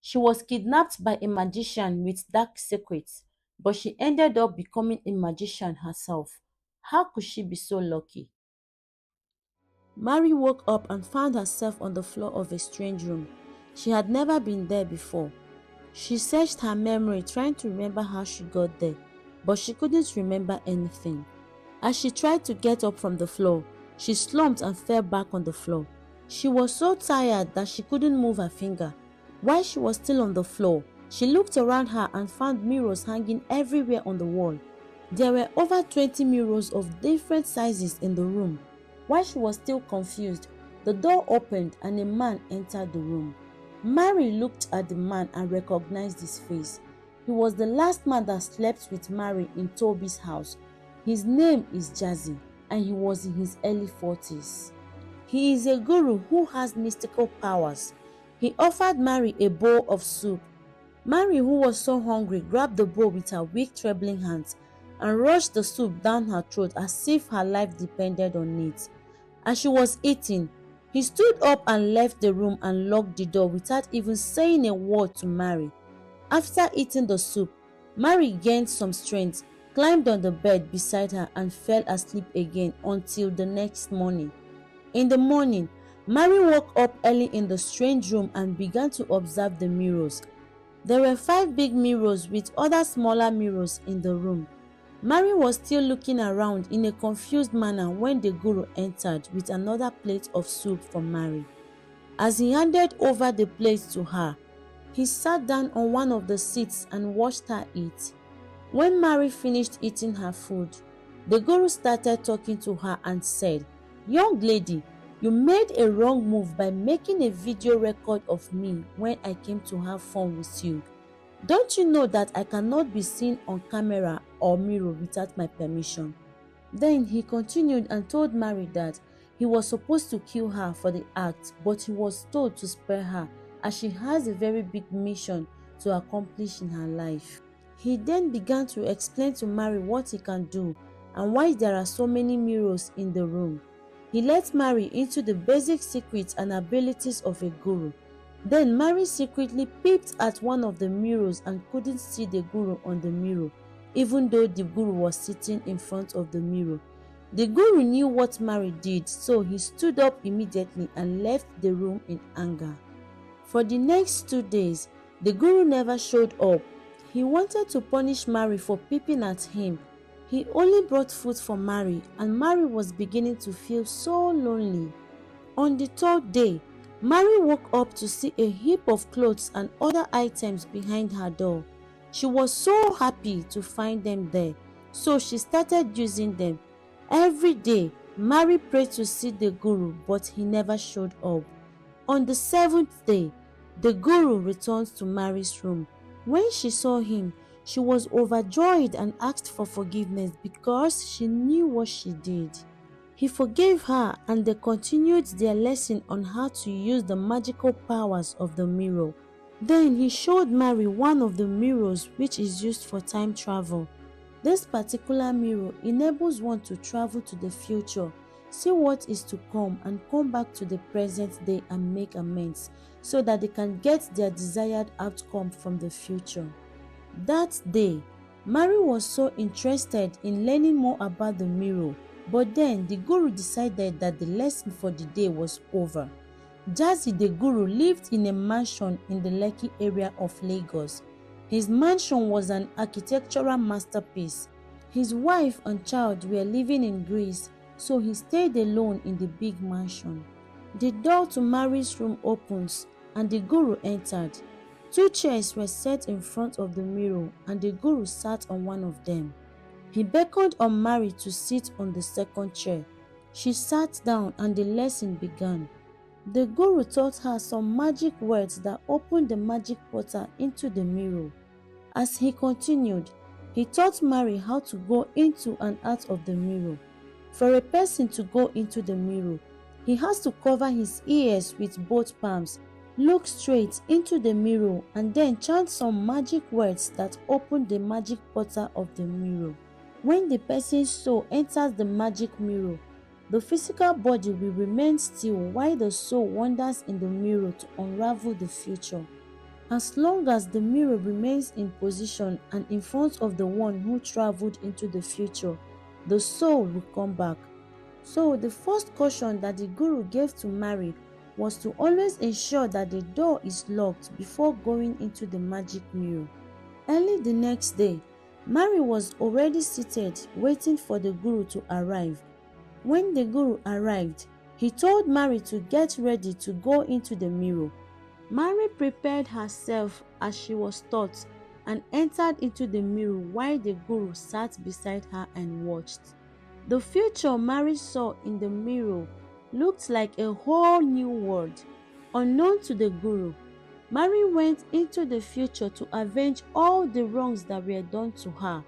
She was kidnapped by a magician with dark secrets, but she ended up becoming a magician herself. How could she be so lucky? Mary woke up and found herself on the floor of a strange room. She had never been there before. She searched her memory trying to remember how she got there, but she couldn't remember anything. As she tried to get up from the floor, she slumped and fell back on the floor. She was so tired that she couldn't move her finger. While she was still on the floor, she looked around her and found mirrors hanging everywhere on the wall. There were over 20 mirrors of different sizes in the room. While she was still confused, the door opened and a man entered the room. Mary looked at the man and recognized his face. He was the last man that slept with Mary in Toby's house. His name is Jazzy and he was in his early 40s. He is a guru who has mystical powers. He offered Mary a bowl of soup. Mary, who was so hungry, grabbed the bowl with her weak trembling hands and rushed the soup down her throat as if her life depended on it. As she was eating, he stood up and left the room and locked the door without even saying a word to Mary. After eating the soup, Mary gained some strength, climbed on the bed beside her and fell asleep again until the next morning. In the morning, Mary woke up early in the strange room and began to observe the mirrors. There were 5 big mirrors with other smaller mirrors in the room. Mary was still looking around in a confused manner when the guru entered with another plate of soup for Mary. As he handed over the plate to her, he sat down on one of the seats and watched her eat. When Mary finished eating her food, the guru started talking to her and said, "Young lady, you made a wrong move by making a video record of me when I came to have fun with you. Don't you know that I cannot be seen on camera or mirror without my permission?" Then he continued and told Mary that he was supposed to kill her for the act, but he was told to spare her as she has a very big mission to accomplish in her life. He then began to explain to Mary what he can do and why there are so many mirrors in the room. He let Mary into the basic secrets and abilities of a guru. Then Mary secretly peeped at one of the mirrors and couldn't see the guru on the mirror, even though the guru was sitting in front of the mirror. The guru knew what Mary did, so he stood up immediately and left the room in anger. For the next 2 days, the guru never showed up. He wanted to punish Mary for peeping at him. He only brought food for Mary, and Mary was beginning to feel so lonely. On the 3rd day, Mary woke up to see a heap of clothes and other items behind her door. She was so happy to find them there, so she started using them. Every day, Mary prayed to see the guru, but he never showed up. On the 7th day, the guru returned to Mary's room. When she saw him, she was overjoyed and asked for forgiveness because she knew what she did. He forgave her and they continued their lesson on how to use the magical powers of the mirror. Then he showed Mary one of the mirrors which is used for time travel. This particular mirror enables one to travel to the future, see what is to come and come back to the present day and make amends so that they can get their desired outcome from the future. That day, Mary was so interested in learning more about the mirror, but then the guru decided that the lesson for the day was over. Jazzy the guru lived in a mansion in the Lekki area of Lagos. His mansion was an architectural masterpiece. His wife and child were living in Greece, so he stayed alone in the big mansion. The door to Mary's room opens and the guru entered. 2 chairs were set in front of the mirror and the guru sat on one of them. He beckoned on Mary to sit on the second chair. She sat down and the lesson began. The guru taught her some magic words that opened the magic portal into the mirror. As he continued, he taught Mary how to go into and out of the mirror. For a person to go into the mirror, he has to cover his ears with both palms, look straight into the mirror and then chant some magic words that open the magic portal of the mirror. When the person's soul enters the magic mirror, the physical body will remain still while the soul wanders in the mirror to unravel the future. As long as the mirror remains in position and in front of the one who traveled into the future, the soul will come back. So the first caution that the guru gave to Mary was to always ensure that the door is locked before going into the magic mirror. Early the next day, Mary was already seated waiting for the guru to arrive. When the guru arrived, he told Mary to get ready to go into the mirror. Mary prepared herself as she was taught and entered into the mirror while the guru sat beside her and watched. The future Mary saw in the mirror looked like a whole new world. Unknown to the guru, Mary went into the future to avenge all the wrongs that were done to her.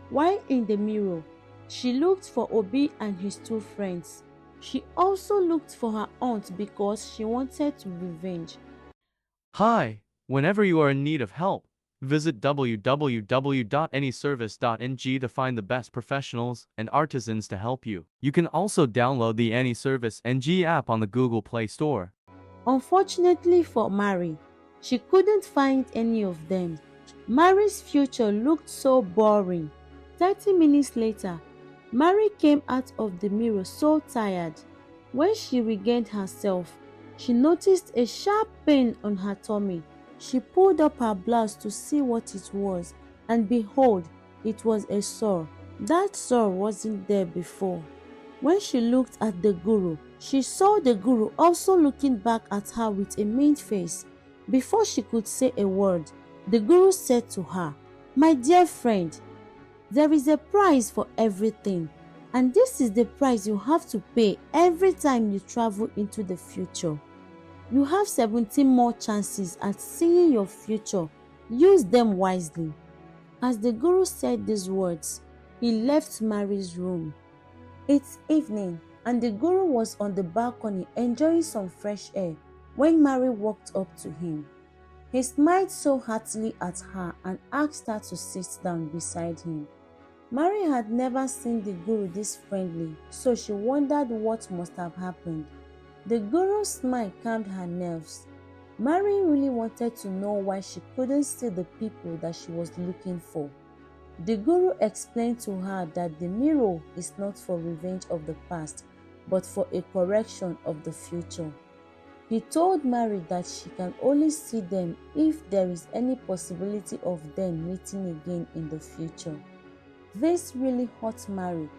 While in the mirror, she looked for Obi and his two friends. She also looked for her aunt because she wanted to revenge. Hi, whenever you are in need of help, visit www.anyservice.ng to find the best professionals and artisans to help you. You can also download the AnyService NG app on the Google Play Store. Unfortunately for Mary, she couldn't find any of them. Mary's future looked so boring. 30 minutes later, Mary came out of the mirror so tired. When she regained herself, she noticed a sharp pain on her tummy. She pulled up her blouse to see what it was, and behold, it was a sore. That sore wasn't there before. When she looked at the guru, she saw the guru also looking back at her with a mean face. Before she could say a word, the guru said to her, "My dear friend, there is a price for everything, and this is the price you have to pay every time you travel into the future. You have 17 more chances at seeing your future. Use them wisely." As the guru said these words, he left Mary's room. It's evening, and the guru was on the balcony enjoying some fresh air when Mary walked up to him. He smiled so heartily at her and asked her to sit down beside him. Mary had never seen the guru this friendly, so she wondered what must have happened. The guru's smile calmed her nerves. Mary really wanted to know why she couldn't see the people that she was looking for. The guru explained to her that the mirror is not for revenge of the past, but for a correction of the future. He told Mary that she can only see them if there is any possibility of them meeting again in the future. This really hurt Mary,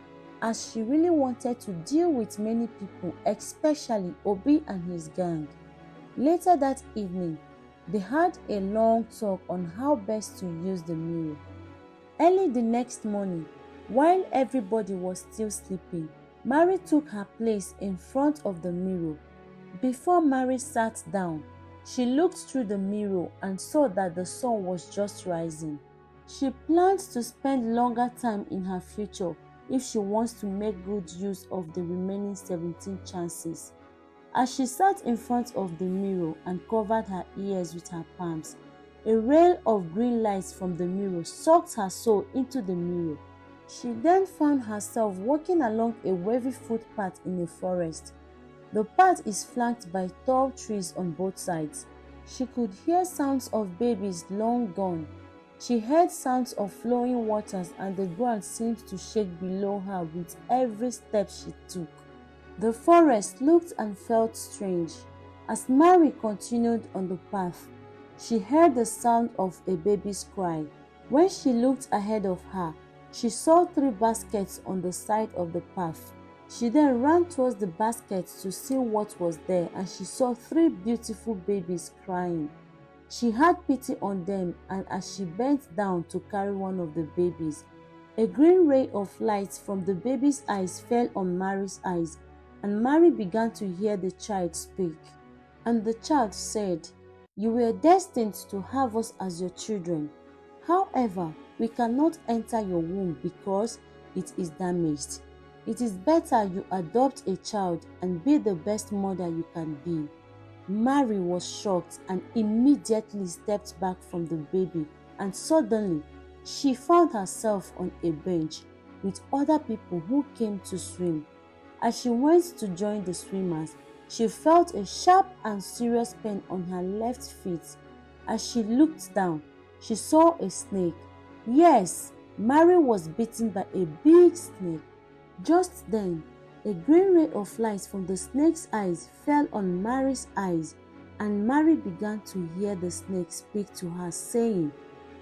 as she really wanted to deal with many people, especially Obi and his gang. Later that evening, they had a long talk on how best to use the mirror. Early the next morning, while everybody was still sleeping, Mary took her place in front of the mirror. Before Mary sat down, she looked through the mirror and saw that the sun was just rising. She planned to spend longer time in her future if she wants to make good use of the remaining 17 chances. As she sat in front of the mirror and covered her ears with her palms, a ray of green light from the mirror sucked her soul into the mirror. She then found herself walking along a wavy footpath in a forest. The path is flanked by tall trees on both sides. She could hear sounds of babies long gone. She heard sounds of flowing waters, and the ground seemed to shake below her with every step she took. The forest looked and felt strange. As Mary continued on the path, she heard the sound of a baby's cry. When she looked ahead of her, she saw 3 baskets on the side of the path. She then ran towards the baskets to see what was there, and she saw 3 beautiful babies crying. She had pity on them, and as she bent down to carry one of the babies, a green ray of light from the baby's eyes fell on Mary's eyes, and Mary began to hear the child speak. And the child said, "You were destined to have us as your children. However, we cannot enter your womb because it is damaged. It is better you adopt a child and be the best mother you can be." Mary was shocked and immediately stepped back from the baby, and suddenly she found herself on a bench with other people who came to swim. As she went to join the swimmers, she felt a sharp and serious pain on her left feet. As she looked down, she saw a snake. Yes, Mary was bitten by a big snake. Just then, a green ray of light from the snake's eyes fell on Mary's eyes, and Mary began to hear the snake speak to her, saying,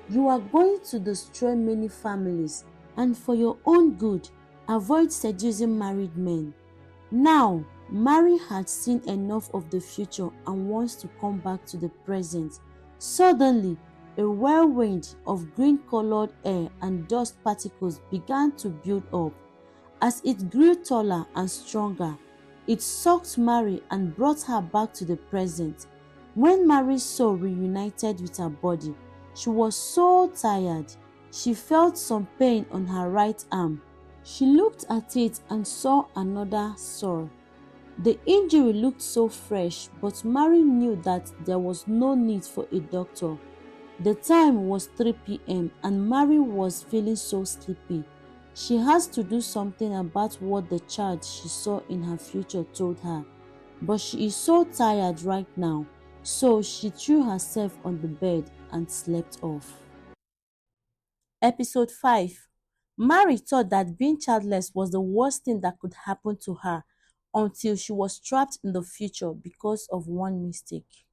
"You are going to destroy many families, and for your own good, avoid seducing married men." Now, Mary had seen enough of the future and wants to come back to the present. Suddenly, a whirlwind of green-colored air and dust particles began to build up. As it grew taller and stronger, it sucked Mary and brought her back to the present. When Mary's soul reunited with her body, she was so tired. She felt some pain on her right arm. She looked at it and saw another sore. The injury looked so fresh, but Mary knew that there was no need for a doctor. The time was 3 p.m. and Mary was feeling so sleepy. She has to do something about what the child she saw in her future told her. But she is so tired right now, so she threw herself on the bed and slept off. Episode 5. Mary thought that being childless was the worst thing that could happen to her until she was trapped in the future because of one mistake.